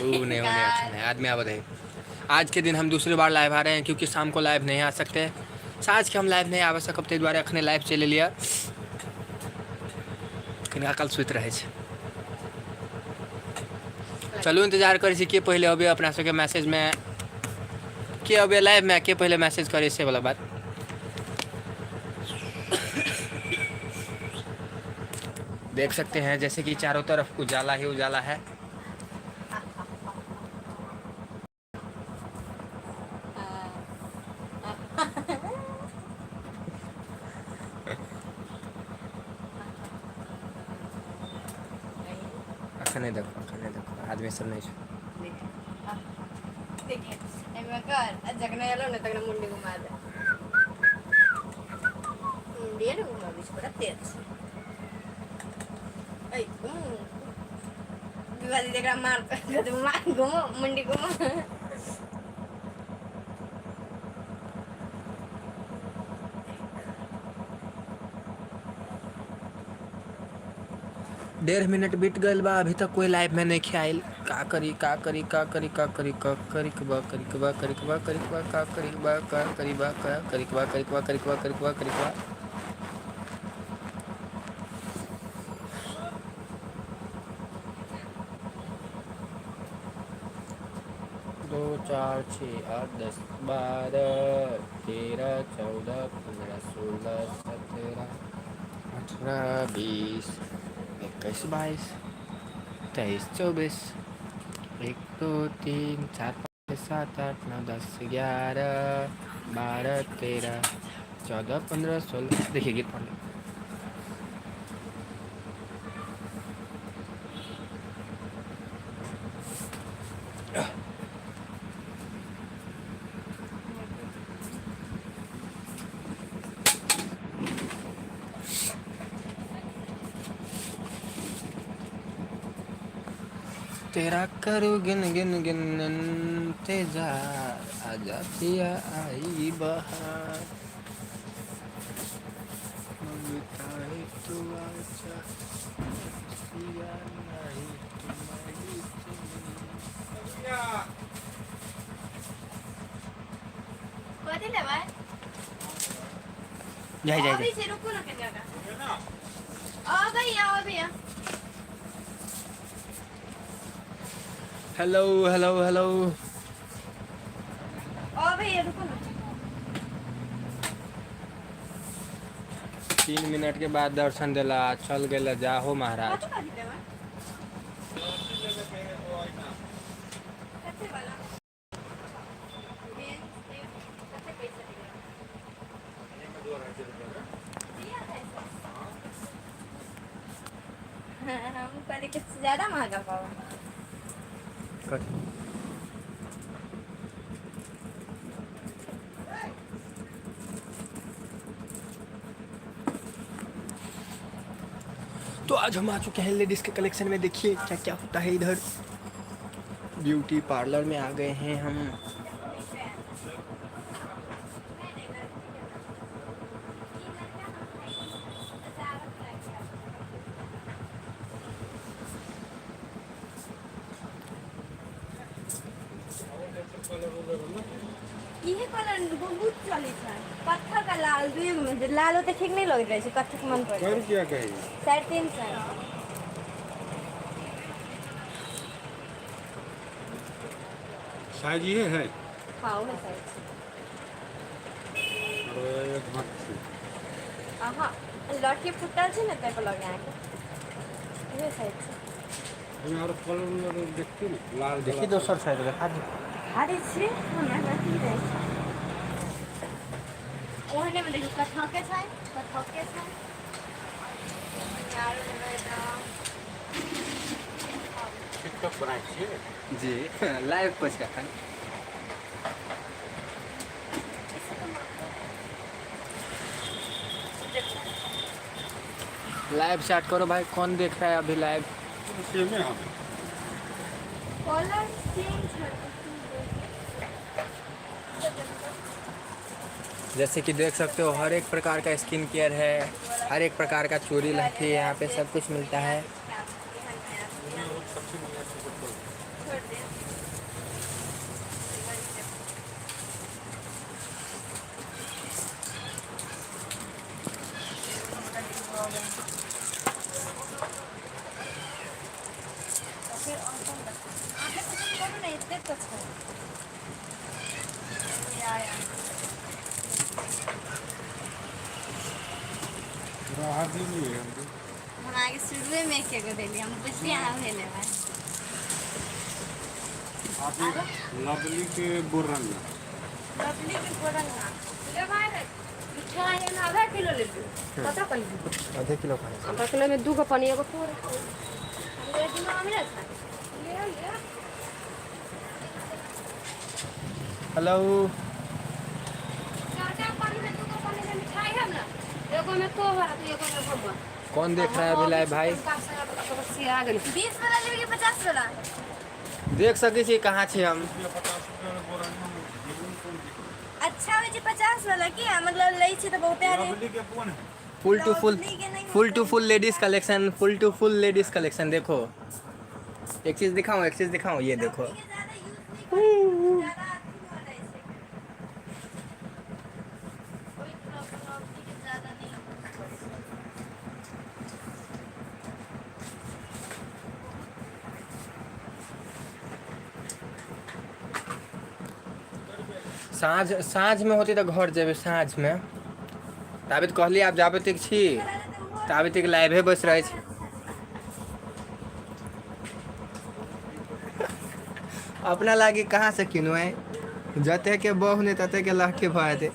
नहीं होने अच्छा नहीं आदमी आवा है। आज के दिन हम दूसरी बार लाइव आ रहे हैं क्योंकि शाम को लाइव नहीं आ सकते। साँझ के हम लाइव नहीं आवा सकब ताहि दुआरे अखने लाइव चलि लिया कनिका काल सुति रहै छै। चलू इंतजार करै छी के पहले अबे अपना सबके मैसेज में के अबे लाइव में के पहले मैसेज करे से वाला बात। देख सकते हैं जैसे कि चारों तरफ उजाला ही उजाला है। अखने देखो आदमी सब नहीं छै। देखिए एमे कर जगने आलो न तगने मुंडी घुमा दे। मुंडी ने घुमा बीच बड़ा तेज ऐ विवादी देखरा मार घुमो मुंडी घुमो। 1.5 मिनट बीत गल बा अभी तक कोई लाइव में नहीं आयल। का करी का करी का करी का करी का करी का करी का करी का करी का करी का करी का करी का करी का करी का करी का करी का 2 4 6 8 10 12 13 14 15 16 17 18 20 21 22 23 24 1 2 3 4 5 7 8 9 10 11 12 13 14 15 16 देखिए गीत पढ़ लो। तेरा करूँ गिन गिन गिन इंतजार आजा पिया आई बहार ममता है तू आजा पिया नहीं तुम्हारी कथि लेबै जाए जाए अभी से रुको ना कनिया आ भैया हेलो हेलो हेलो ओ भैया रुको ना 3 मिनट के बाद दर्शन दिला चल गए जाहो महाराज। कथि लेबै कथि वाला कथि पैसा देगा हम पहले किसी ज्यादा महंगा पावा तो आज हम आ चुके हैं लेडीज के कलेक्शन में। देखिए क्या क्या होता है इधर। ब्यूटी पार्लर में आ गए हैं हम। ये कलर बहुत चली है कत्थक का लाल दुई में लाल होते ठीक नहीं लग रही है कत्थक मन पर कर क्या कही 350 साइज ये है हाँ वो साइज और एक हाथ से हाँ लड़की फुटल है ना ते पर लगे आके ये साइज हमें और कलर देखते ना लाल देखिए दोसर साइड दिखा दी। अरे छे हमरा नहीं रहे ओहने में देखो कत्थक के छै यार टिकटॉक बनाए छिए जी लाइव पर छै एखन। लाइव चैट करो भाई कौन देख रहा है अभी लाइव। सेम है हम कलर चेंज है जैसे कि देख सकते हो हर एक प्रकार का स्किन केयर है, हर एक प्रकार का चूड़ी लहठी यहाँ पे सब कुछ मिलता है। छोड़ दे आगे कुछ करो नहीं इतने तो अच्छा आया राहत ही नहीं है हमको। हम आगे शुरू में के को देली हम बुझली आना भेले बा आप ये लवली के बुरंगा लवली के गोरंगा ले भाई मिठाई है ना आधा किलो ले लो पता कर ली आधे किलो का आधा किलो में 2 का पानी एगो थोड़ा ले दिनो हम ले ले हेलो चाचा पानी में 2 का पानी में मिठाई है ना एगो में तो है तो एगो में भगवान कौन देख रहा है अभी लाइव भाई? 20 वाला लेके 50 वाला देख सकै छी कहाँ छी हम। 50 रुपया वाला बुरंगा में गेहूं कौन दिक्कत? अच्छा हो जी 50 वाला की मतलब लई छी त बहुत है लवली के कौन है? Full to full ladies collection, full to full ladies collection. देखो एक चीज दिखाऊं, ये देखो। साँझ में होती तो घर जेबे साँझ में। ताबे तो कहली आप जाबे तक छी ताबे तक लाइवे बस रहे छी। अपना लागी कहाँ से किनो है, जते के बहु ने तते के लाखे भाई थे।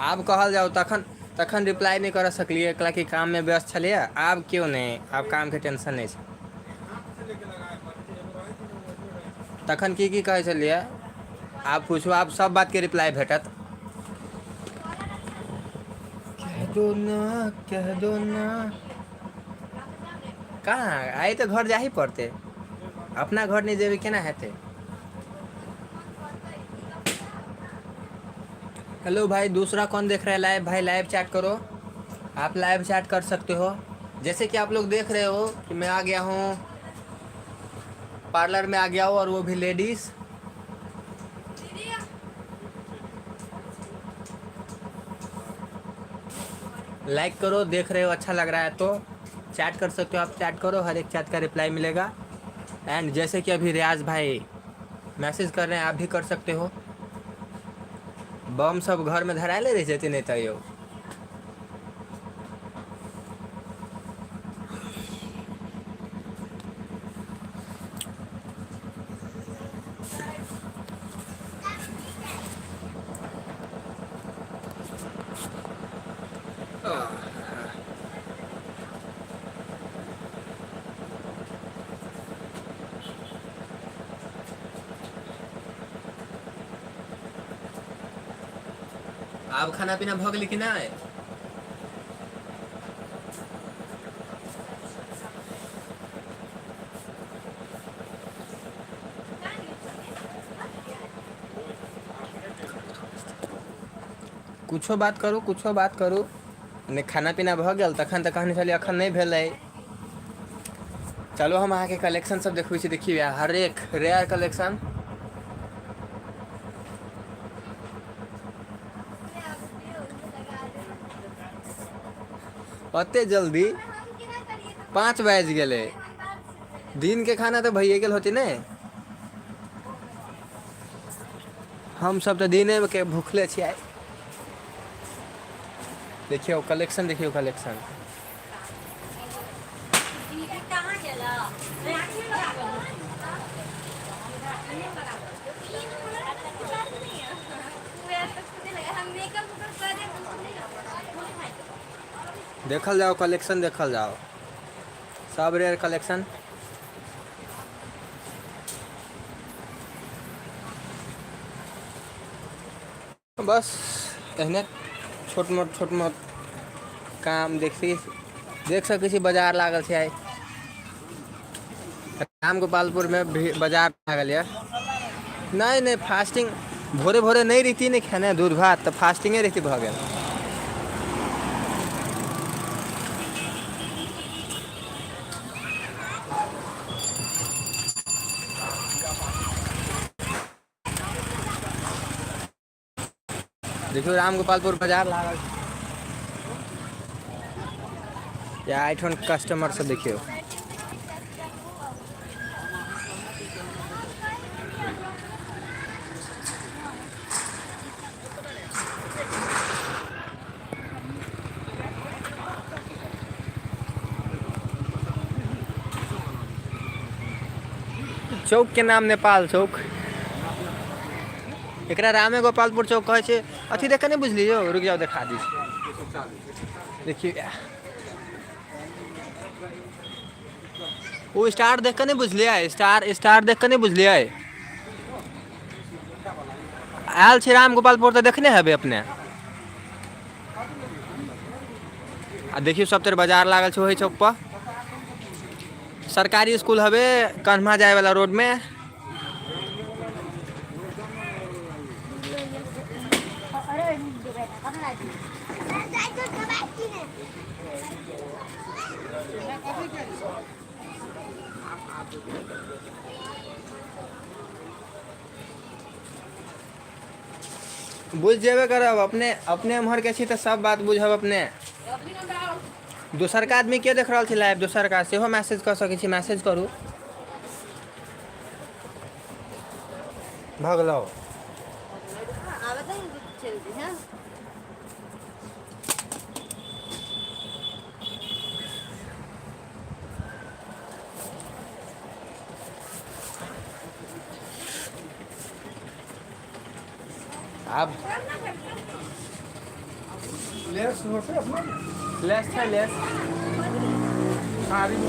आप कहल जाओ तखन रिप्लाई नहीं कर सकलिए कला कि काम में व्यस्त छलिए। आप क्यों नहीं, आप काम के टेंशन नहीं है। तखन की कहे छलिए आप पूछो, आप सब बात के रिप्लाई भेटत। कह दो ना कहाँ आई तो घर जा ही पड़ते, अपना घर नहीं जेबे केना हेते। हेलो भाई, दूसरा कौन देख रहा है लाइव? भाई लाइव चैट करो, आप लाइव चैट कर सकते हो। जैसे कि आप लोग देख रहे हो कि मैं आ गया हूँ पार्लर में, आ गया हूँ और वो भी लेडीज। लाइक करो, देख रहे हो अच्छा लग रहा है तो चैट कर सकते हो। आप चैट करो, हर एक चैट का रिप्लाई मिलेगा। एंड जैसे कि अभी रियाज भाई मैसेज कर रहे हैं, आप भी कर सकते हो। बम सब घर में धरा ले रही जाती नहीं तैयो। आप खाना पीना भगली कि नहीं? कुछो बात करू ने खाना पीना भ गया तखन तक कहनी चलिए अखन नहीं भेल है। चलो हम अहाँ के कलेक्शन सब देखबै छी। देखिए हर एक रेयर कलेक्शन। अते जल्दी 5 बज गए, दिन के खाना तो भइए गेल होती ने। हम सब तो दिने के भूखले छियै। देखियो कलेक्शन, देखियो कलेक्शन। देखल जाओ कलेक्शन, देखल जाओ सब रेयर कलेक्शन। बस एहने छोट मोट काम देख सकै छी। बाजार लागल छै, राम गोपालपुर में भी बाजार लागल है। नहीं फास्टिंग भोरे नहीं रहती, नहीं खाने दूध भात तो फास्टिंगे रहती भ गेल। देखियो राम गोपालपुर बाजार लागल। या आईफोन कस्टमर से देखियो। चौक के नाम नेपाल चौक। एकरा रामे गोपालपुर चौक कहे छे। अथी देख के नहीं बुझलियो, रुक जाओ दिखा दी। देखिए वो स्टार देख के नहीं बुझलिए, स्टार देख के नहीं बुझलिए। आयल छे राम गोपालपुर तो देखने हबे अपने। आ देखियो सब तेरे बाजार लागल छे वही चौक पर। सरकारी स्कूल हवे कन्हमा जाए वाला रोड में। बुझ जेबे करब अपने उम्र के छी तो सब बात बुझब अपने। दोसर का आदमी के देख रहा लाइव, दोसर का सेहो मैसेज कर सके छी, मैसेज करू। भगलो अब लेस होते अपना लेस है लेस। साड़ी में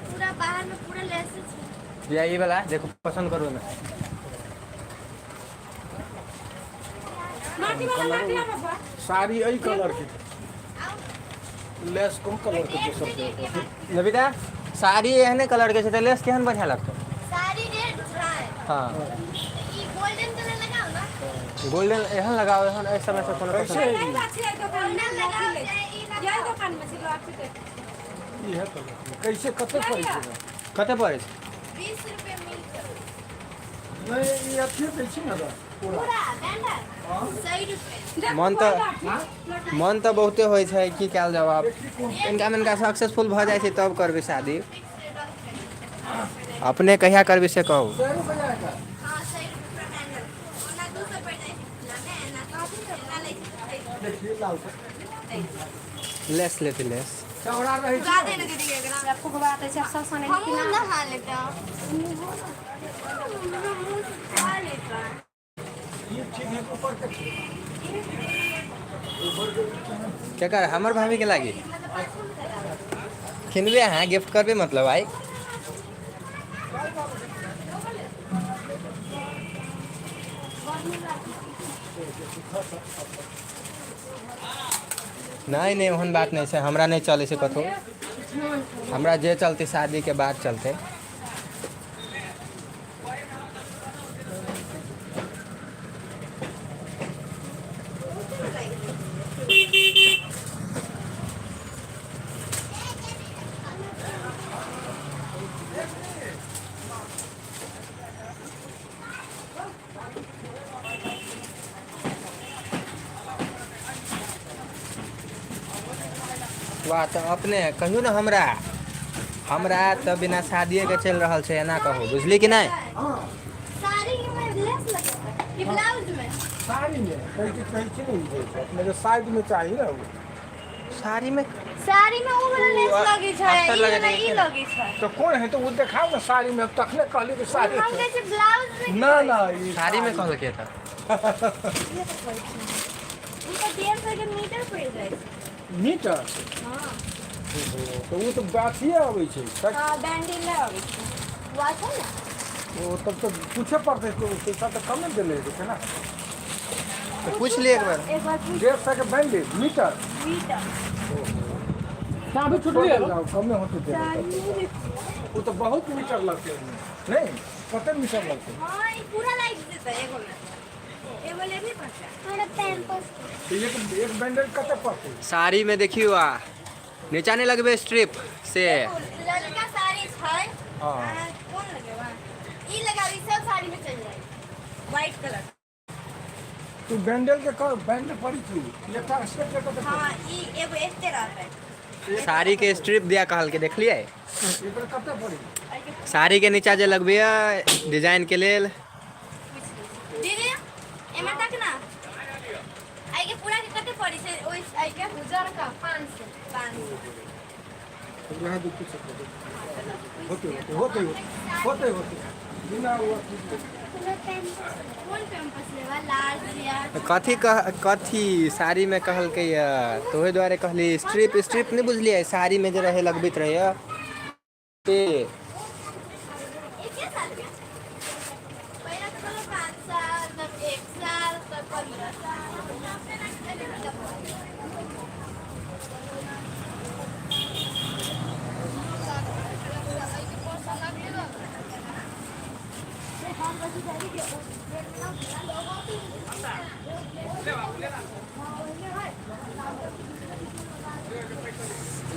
पूरा बाहर में पूरा लेस है। या ये वाला देखो पसंद करो मैं। साड़ी यही कलर की लेस कौन कलर के सब दे। नबिता साड़ी एहने कलर के छे, लेस केहन बढ़िया लगतो। साड़ी रेड है। हाँ ई गोल्डन कलर लगाओ ना। गोल्डन एहन लगाओ, एहन एक समय से कोनो कैसे पसंद। नहीं बात है दुकान में लगाओ। यही दुकान में सिलो आप के ये है कलर कैसे कते पड़े छै कते पड़े 20 रुपए मीटर। नहीं ये अच्छे बेची ना पूरा पूरा बैंडर 100 रुपए। मन तो बहुते होय छै की कैल जवाब। इनका सक्सेसफुल भ जाय छै तब करबे शादी। अपने कहिया करबे से कहू। 100 रुपया का हां 100 रुपए बैंडर। ओना 200 पड़ जाए ना काफी ना ले। देखिए लाल का लेस लेते लेस चौड़ा रहे गा दे ना दीदी एकरा आपको बात है सब सने कि ना नहा लेता। खा लेता। ये ठीक है ऊपर के क्या कर हमर भाभी के लागी खिनबे हाँ गिफ्ट करबे मतलब आई। नहीं ओहन बात नहीं है, हमरा नहीं चले से कथो। हमरा जे चलते शादी के बाद चलते। वाह तो अपने कहू ना हमरा तो बिना शादिये के चल रहा है एना कहू, बुझली कि नहीं। साड़ी में लेस लगा ये ब्लाउज में साड़ी में कैसे नहीं है मेरे साइड में चाहिए ना वो साड़ी में वो वाला लेस लगी छै अस्तर लगे ई वाला छै। ई लगी छै। तो कौन है तो वो दिखाओ ना साड़ी में तखने कहली कि साड़ी हम है। कहै छै ब्लाउज में ना ना ये साड़ी में कहल के था। ई तो 150 के मीटर पड़ जाए छै। मीटर हां तो वो तो बातिए आवे छै हां बैंडल लगे छै वो छै ना। वो तब तो पूछे पड़ते तो पैसा तो कम दे ले थे ना। तो पूछ लिए एक बार। 150 के बैंडेज मीटर कहाँ भी छूट गया कम होते थे वो तो बहुत मीटर लगते हैं नहीं कते मीटर लगते हैं। हां ई पूरा लाइट देता है एगो ले भी पड़ता थोड़ा पैम्पर्स तो एक बैंडेज कते पड़ते हैं। साड़ी में देखियो नीचा नहीं लगबे स्ट्रिप से। लड़का साड़ी छै। हां कौन लगेगा ई लगावी सब साड़ी में चल जाए व्हाइट कलर। तो बैंडल के कर बैंड पड़ी थी ये था स्टेप के तो हां ई एगो एते रहता है साड़ी के स्ट्रिप दिया कहल के देखलिए एकर कते पड़ी? साड़ी के नीचा जे लगबिए डिजाइन के लेल दीदी एमे तक ना आई के पूरा के कते पड़ी से ओइ आई के 1000 का 500 यहाँ दो कुछ होते बिना हुआ कौन कैंपस लेवा लाल सिया कथी साड़ी में कहल के तो ओहि दुआरे कहली स्ट्रिप नहीं बुझलिए साड़ी में जे रहे लगबित रहे पे एक साल के पहिला तो 5 साल तब 1 साल तब 15 साल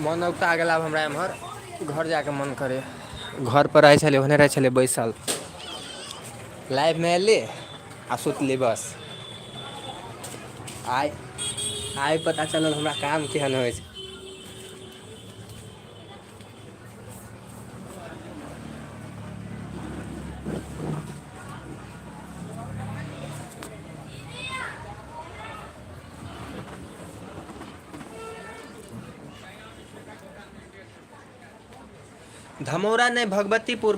मन उगता गेल आब हमरा एम्हर घर जाके मन करे घर पर रहे छले ओहने रहे छले बैसल लाइव में एली आ सुतली बस आइ पता चलल हमरा काम केहन होइ छै धमौरा नहीं भगवतीपुर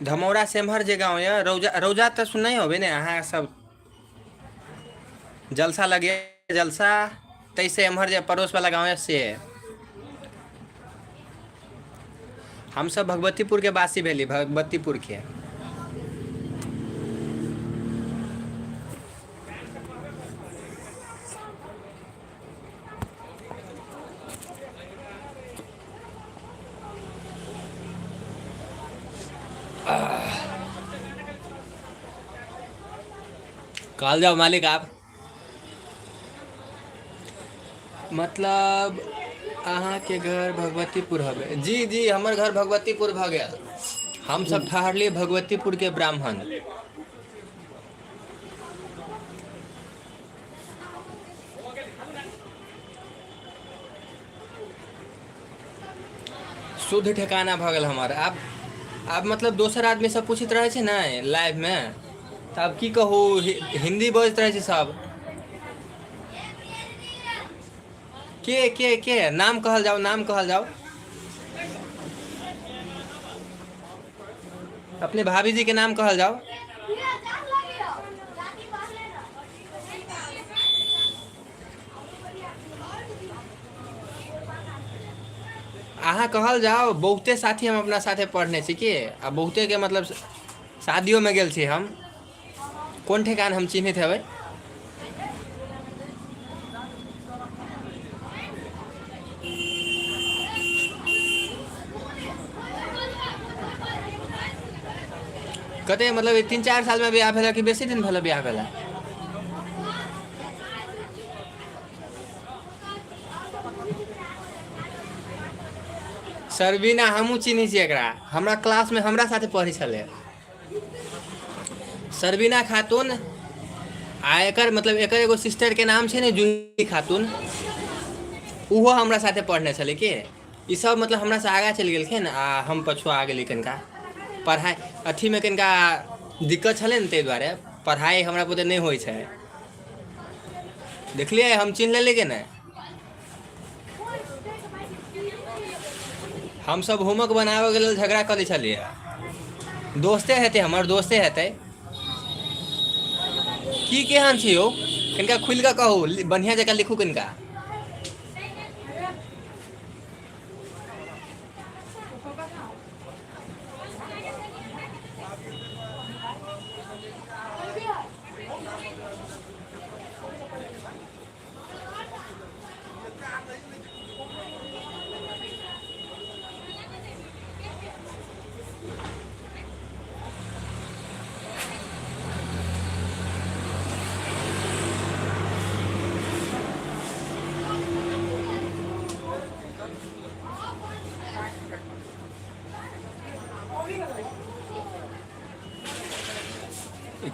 धमौरा सेमहर जे गाँव है रौजा तो सुनने होबे ने अहाँ सब जलसा लगे जलसा तैसे एम्हर जे पड़ोस वाला गाँव है से हम सब भगवतीपुर के वासी भेली भगवतीपुर के कॉल जाओ मालिक आप मतलब अहाँ के घर भगवतीपुर हवे जी हमर घर भगवतीपुर भ गया हम सब ठहरली भगवतीपुर के ब्राह्मण शुद्ध ठिकाना भ गेल हमर अब मतलब दोसर आदमी सब पूछित रहे छै ने लाइव में तो अब की कहू हिंदी बजत रहे छै सब के नाम कहल जाओ अपने भाभी जी के नाम कहल जाओ अहाँ कहल जाओ बहुते साथी हम अपना साथे पढ़ने छी कि आ बहुते के मतलब शादियों में गेल छी हम कोन ठेकान हम चिन्हित हेबै कते मतलब 3-4 साल में ब्याह भेला कि बेसी दिन भेला ब्याह भेला सरबीना हमहूँ चिन्है छी एकरा हमरा क्लास में हमरा साथे पढ़ै छलै सरबीना खातून आ एकर मतलब एकर एगो सिस्टर के नाम छै ने जूही खातून उहो हमरा साथे पढ़ने छलै कि ई सब मतलब हमरा से आगा चलि गेलखिन आ हम पछुआ गेली कनिका पढ़ाई अथी में कनिका दिक्कत छलै ने ताहि दुआरे पढ़ाई हमरा बुते नहीं होइ छै देखलिए हम चिन्ह लेलिए कि नहीं हम सब होमवर्क बनावे के लेल झगड़ा कर छलिए दोस्ते हेतै हमर दोस्ते हेतै की केहन छी यौ कनिका खुलि कऽ कहू बढ़िया जकाँ लिखू कनिका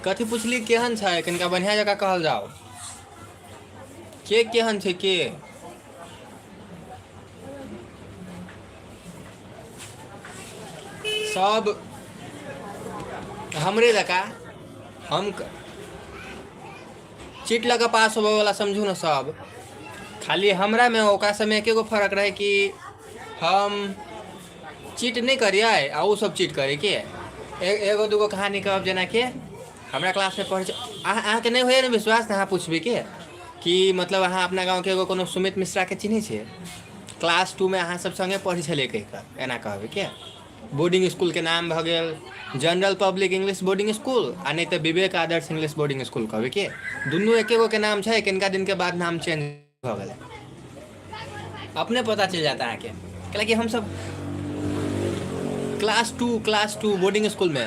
कथी पुछली केहन छै कनिका बढ़िया जगह कहल जाओ के केहन छै के सब हमरे लगा हम चीट लगा पास होबे वाला समझू ना सब खाली हमरा में ओकरा समय एकेगो फर्क रहे कि हम चीट नहीं करिए आ उ सब चीट करे के एगो दूगो कहानी कहब जना के हमरा क्लास में पढ़े अहाँ के नहीं होइए ना विश्वास अहाँ पूछबे के कि मतलब अहाँ अपना गाँव के एगो कोनो सुमित मिश्रा के चिन्है छियै क्लास 2 में अहाँ सब संगे पढ़े छलिए कहिके एना कहबे के बोर्डिंग स्कूल के नाम भ गेल general public English boarding school आ नहीं तो Vivek Adarsh English boarding school कहबे के दुनू एकेगो के नाम है किनका दिन के बाद नाम चेंज भ गेल अपने पता चल जाता है कि हम सब क्लास 2 बोर्डिंग स्कूल में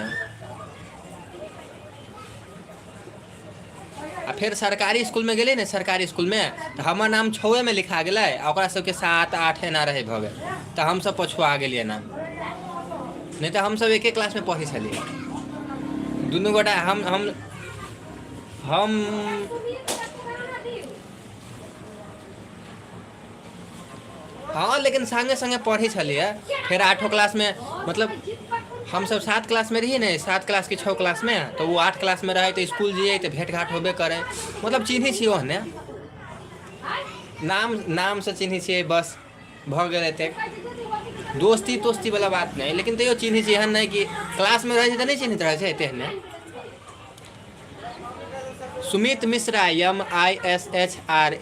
आ फिर सरकारी स्कूल में गेले ने सरकारी स्कूल में तो हमार नाम 6 में लिखा गया ओकरा सबके 7 8 एना रहे भ गए तो हम सब पछुआ गेलिए नाम नहीं तो हम सब एक क्लास में पढ़े छलिए दुनू गोटा हम हाँ लेकिन संगे संगे पढ़े छलिए फिर 8 क्लास में मतलब हम सब 7 क्लास में रहिए ना 7 क्लास की 6 क्लास में तो वो 8 क्लास में रहे तो स्कूल जाइए तो भेंट घाट होबे करे मतलब चिन्हे छिए ओहने नाम से चिन्हे छिए बस भ गए थे दोस्ती वाला बात नहीं लेकिन तैयो चिन्हे छिए एहन नहीं कि क्लास में रहे तो नहीं चिन्हित रहे तेहने सुमित मिश्रा MISHRA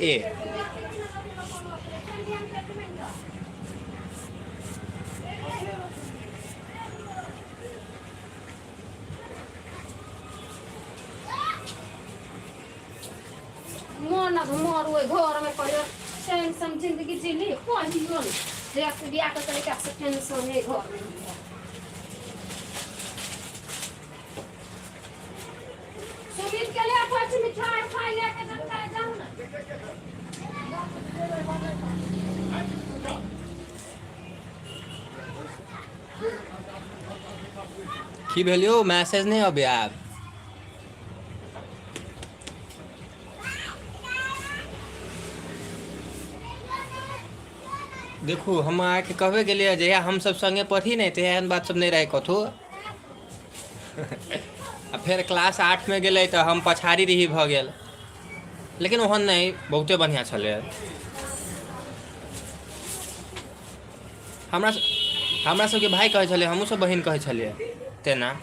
मोर ओइ घर में पड़े टेंशन जिंदगी जीली पढ़ियो न देख बियाह के तरीका से टेंशन है घर में सुमित के लिए कुछ मिठाई खाई लेके जाओ ना की भेलियो मैसेज नहीं अबे आप देखो हम आके कहबे के लिए जहिया हम सब संगे पढ़ी नहीं तो एहन बात सब नहीं रहे कथो आ फिर क्लास 8 में गए तो हम पछाड़ी रही भ गेल लेकिन ओहन नहीं बहुते बढ़िया छले हमरा सबके भाई कहे छले हमहू सब बहन कहे छलिए तेना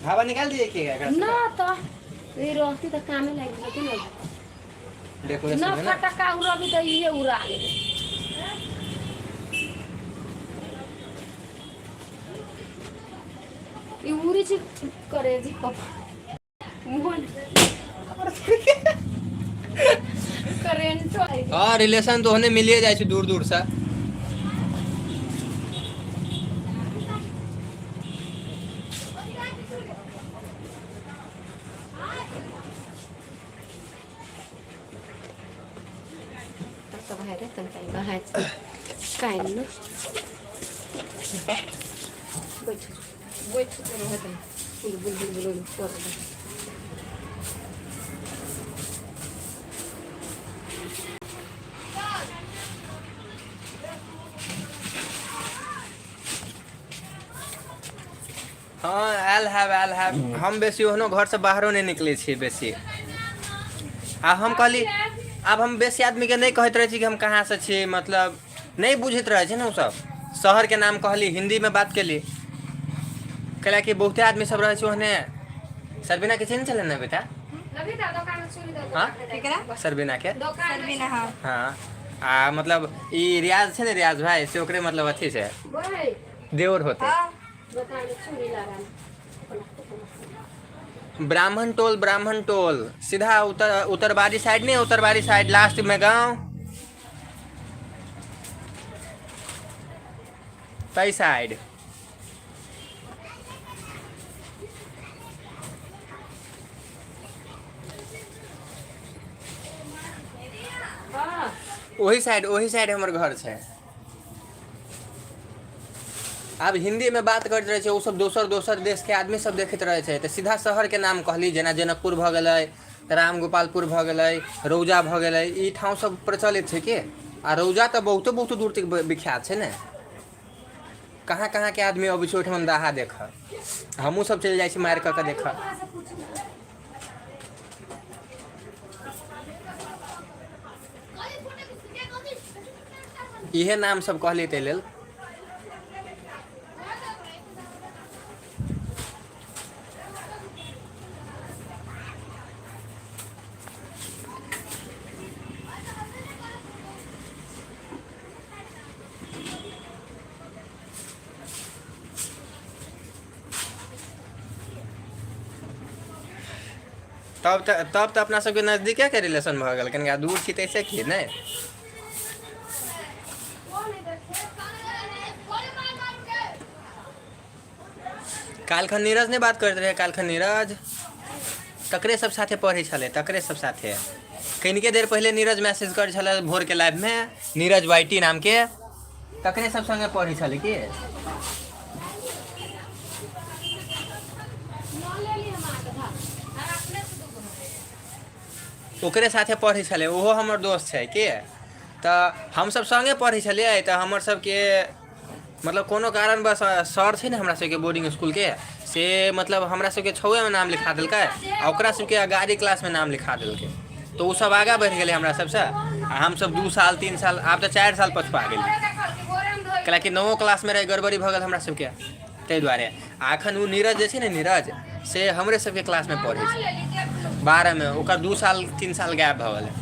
हवा निकाल दिए के ना तो ये रहती तो कामे लग जाती ना डेकोरेशन ना में ना फटका उड़ा भी तो ये उड़ा ले ये उड़ी जी करे जी मोहन करेंट आई हाँ रिलेशन तो होने मिलिए जाए छै दूर दूर से तो भाई रे तन काई बाहर काई न बैठ बैठ तो रहत है बुल कर हाँ आयल है हम बेसी ओहनो घर से बाहरो नहीं निकले छी बेसी आ हम कहली अब हम बेसी आदमी के नहीं कहते रहे छी कि हम कहाँ से छी मतलब नहीं बुझत रहे छी ना सब शहर के नाम कहली हिंदी में बात केली कहला कि बहुते आदमी सब रहे छी ओहने सरबिना के चिन्ह चले ना बेटा हाँ सरबिना के हाँ आ मतलब ई रियाज है ना रियाज भाई से ओकरे मतलब अथी से देवर होते बता चूड़ी लगा ब्राह्मण टोल सीधा उत्तरबारी साइड नहीं, उत्तरबारी साइड लास्ट में गांव तई साइड। हाँ वही साइड हमर घर है। अब हिंदी में बात करते रहे वो सब दोसर देश के आदमी सब देखते रहे तो सीधा शहर के नाम कहली, जेना जनकपुर भ गए, राम गोपालपुर भ गए, रौजा भ गए, ई ठाव सब प्रचलित है के। आ रौजा तो बहुत दूर तक विख्यात है ने, कहाँ कहाँ के आदमी अब ओहिठाम दाहा देख, हमहूँ सब चल जाए मार कऽ देख। इहे नाम सब कहली ते लेल। तब तो अपना सबके नजदीके के रिलेशन भ गल, कनिका दूर छी तैसे की नहीं। कालखन नीरज ने बात करते रहे, कालखन नीरज तकरे सब साथे पढ़े छले, तकरे सब साथे कनिके देर पहले नीरज मैसेज कर छले भोर के लाइव में, नीरज वाईटी नाम के, तकरे सब संगे पढ़े छले की। ओकरे साथे पढ़े छले, ओहो हमर दोस्त है के। तो हम सब संगे पढ़े छलिए, तो हमर सबके मतलब कोनो कारण बस सर थे ना हमरा सबके बोर्डिंग स्कूल के, से मतलब हमरा सबके 6वें में नाम लिखा दिल्कै, आ ओकरा सबके 11वीं क्लास में नाम लिखा दिल्कै। तो वो सब आगा बढ़ गए हमरा सबसे, आ हम सब 2 साल 3 साल आब तो 4 साल पछुआ गेलिए, कैलाकि 9वीं क्लास में रह गड़बड़ी भ गल हमरा सबके, ताहि दुआरे। एखन वो नीरज जे छै ने, नीरज से हमरे सबके क्लास में पढ़े छै 12 में, ओकर 2 साल 3 साल गैप भ गेलै।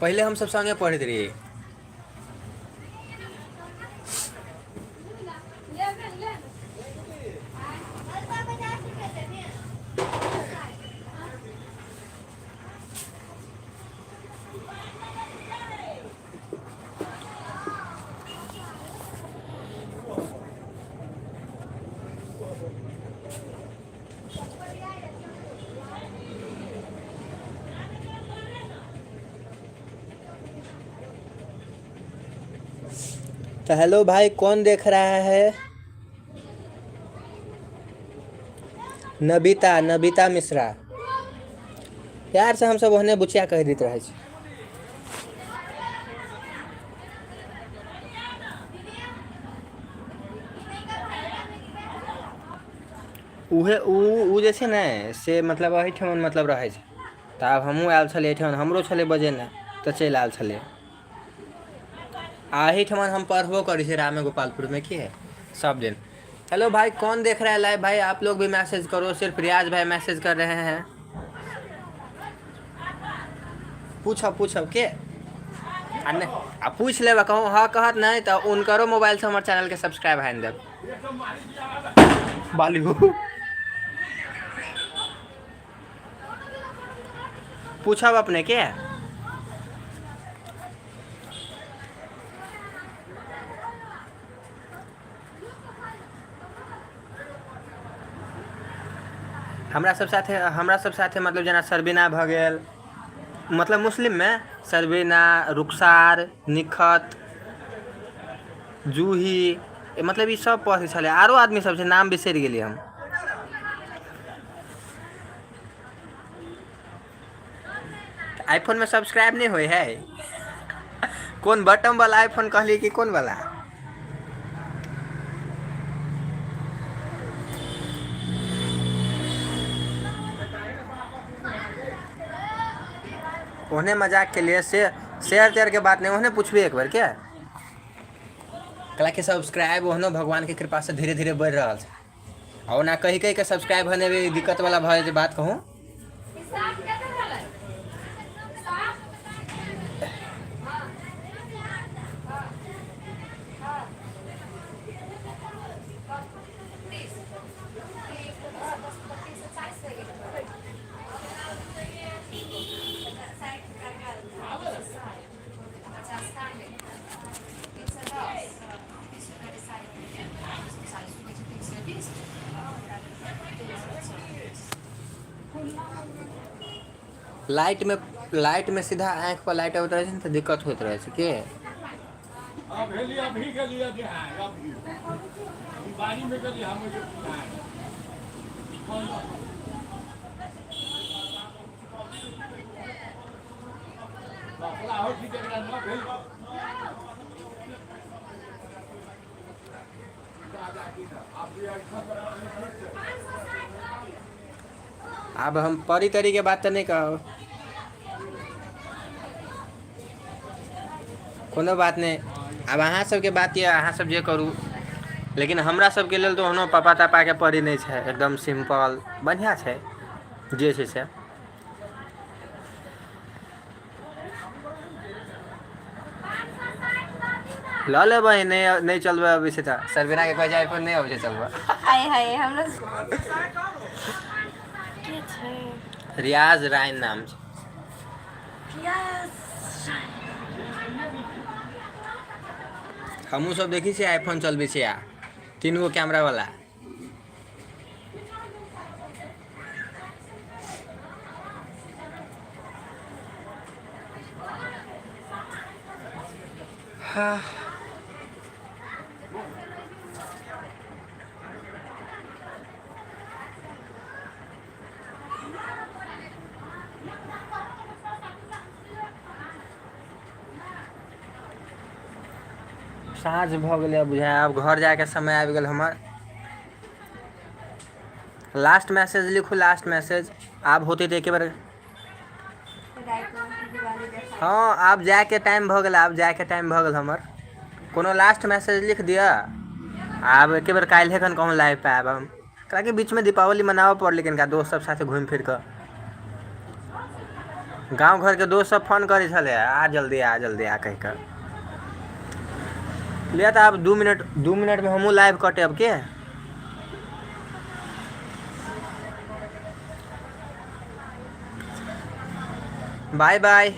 पहले हम सब संगे पढ़ते रहिए। तो हेलो भाई, कौन देख रहा है? नबिता मिश्रा। प्यार से हम सब ओहने बुचिया कह दैत रहे छी। उहे उ जे छै ने से मतलब एहिठाम मतलब रहे छै, तो आब हमहूँ आयल छलियै एहिठाम, हमरो छलै बजेने तो चलि आयल छलियै। एहिठाम हम पढ़बो करी छे रामे गोपालपुर में, की है सब दिन। हेलो भाई, कौन देख रहा है लाइव? भाई आप लोग भी मैसेज करो, सिर्फ रियाज भाई मैसेज कर रहे हैं। पूछो के आ पूछ ले कहूँ हाँ कहत नहीं तो उनकरो मोबाइल से हमारे चैनल के सब्सक्राइब है देव बालू। पूछब अपने के हमरा सब साथे मतलब जना सरबीना भ गेल, मतलब मुस्लिम में सरबीना, रुखसार, निखत, जूही, मतलब ये सब पढ़े छले। आरो आदमी सब छै, नाम बिसरि गेलिए हम। आईफोन में सब्सक्राइब नहीं हुए है? कौन बटन वाला आईफोन कहली कि कौन वाला? उन्हें मजाक के लिए शेयर तेयर के बात नहीं, उन्हें पूछबे एक बार क्या कला के सब्सक्राइब ओहनो भगवान के कृपा से धीरे धीरे बढ़ रहा है। और ना कहीं के सब्सक्राइब होने में दिक्कत वाला भाई बात कहूँ, लाइट में सीधा आँख पर लाइट होत रहे छै तो दिक्कत होत रहे छै के अभी के लिए ध्यान अभी बारी में के लिए हम बापला हो ठीक है ना भेल अब हम परी तरी के बात तो नहीं कहो कोनो बात नहीं अब अहाँ सबके बात ये अहाँ सब जे करू लेकिन हमरा सबके लेल तो ओहनो पापा तापा के परी नहीं छै एकदम सिंपल बढ़िया छै जे छै से ल लेबै नहीं चलबै अभी से तो सरबिना के कहै छै आईफोन नहीं आबै छै चलबै हाय हाय हम लोग रियाज रायन नाम छै हमहूँ सब देखी छियै आईफोन चलबै छियै 3 गो कैमरा वाला हाँ साँझ भ गेलै बुझाय अब घर जाए के समय आबि गेल हमर लास्ट मैसेज लिखू लास्ट मैसेज आब होते तो एक बार हाँ आब जाए के टाइम भ गेल आब जाए के टाइम भ गेल हमर कोनो लास्ट मैसेज लिख दिया आब एक बार काल्हि खन कहूँ लाइव पे आब हम काहे बीच में दीपावली मनाबऽ पड़लै कनिका दोस्त सब साथे घूमि फिर कऽ गाँव घर के दोस्त सब फोन करे छले आ जल्दी आ कह कर लिया तो अब 2 मिनट में हमहूँ लाइव कटे अब के बाय बाय।